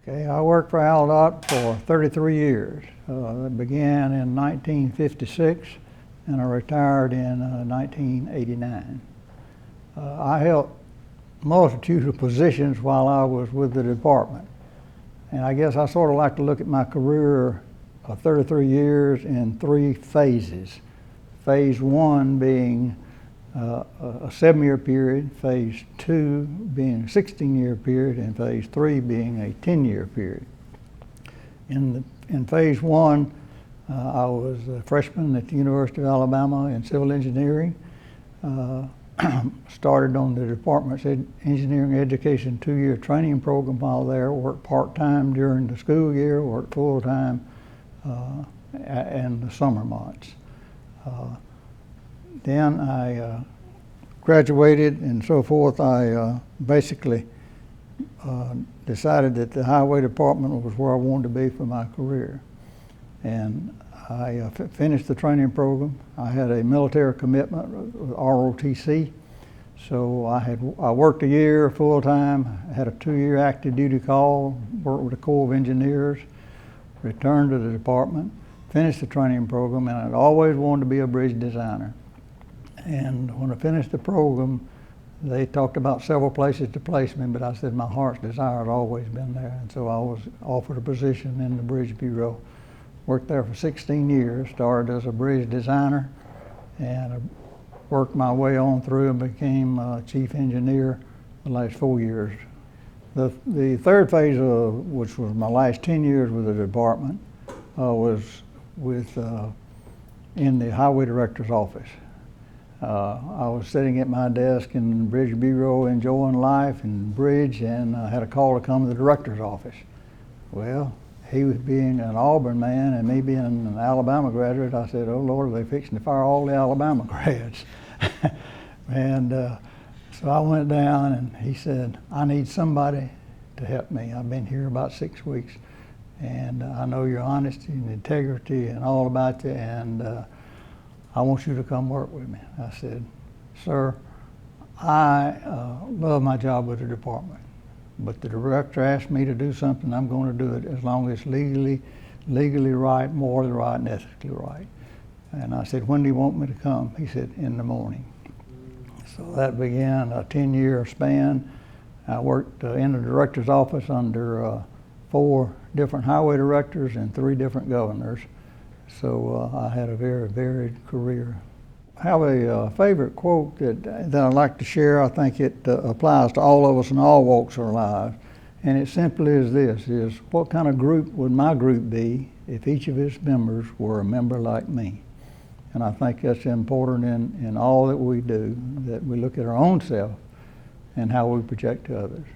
Okay, I worked for ALDOT for 33 years. It began in 1956 and I retired in 1989. I held multitude of positions while I was with the department. And I guess I sort of like to look at my career of 33 years in three phases. Phase one being a 7-year period, phase two being a 16-year period, and phase three being a 10-year period. In phase one, I was a freshman at the University of Alabama in civil engineering. Started on the department's engineering education 2-year training program while there, worked part-time during the school year, worked full-time in the summer months. Then I graduated and so forth. I basically decided that the highway department was where I wanted to be for my career. And I finished the training program. I had a military commitment with ROTC. So I worked a year full-time, had a 2-year active duty call, worked with the Corps of Engineers, returned to the department, finished the training program, and I'd always wanted to be a bridge designer. And when I finished the program, they talked about several places to place me, but I said my heart's desire had always been there. And so I was offered a position in the Bridge Bureau. Worked there for 16 years, started as a bridge designer, and I worked my way on through and became chief engineer the last 4 years. The third phase, which was my last 10 years with the department, was in the highway director's office. I was sitting at my desk in the Bridge Bureau enjoying life and bridge, and I had a call to come to the director's office. Well, he was being an Auburn man and me being an Alabama graduate, I said, oh Lord, are they fixing to fire all the Alabama grads? And so I went down and he said, I need somebody to help me. I've been here about 6 weeks and I know your honesty and integrity and all about you, and I want you to come work with me. I said, sir, I love my job with the department, but the director asked me to do something, I'm going to do it as long as it's legally right, morally right, and ethically right. And I said, when do you want me to come? He said, in the morning. So that began a 10-year span. I worked in the director's office under 4 different highway directors and 3 different governors. So I had a very varied career. I have a favorite quote that I'd like to share. I think it applies to all of us in all walks of our lives. And it simply is this, is what kind of group would my group be if each of its members were a member like me? And I think that's important in all that we do, that we look at our own self and how we project to others.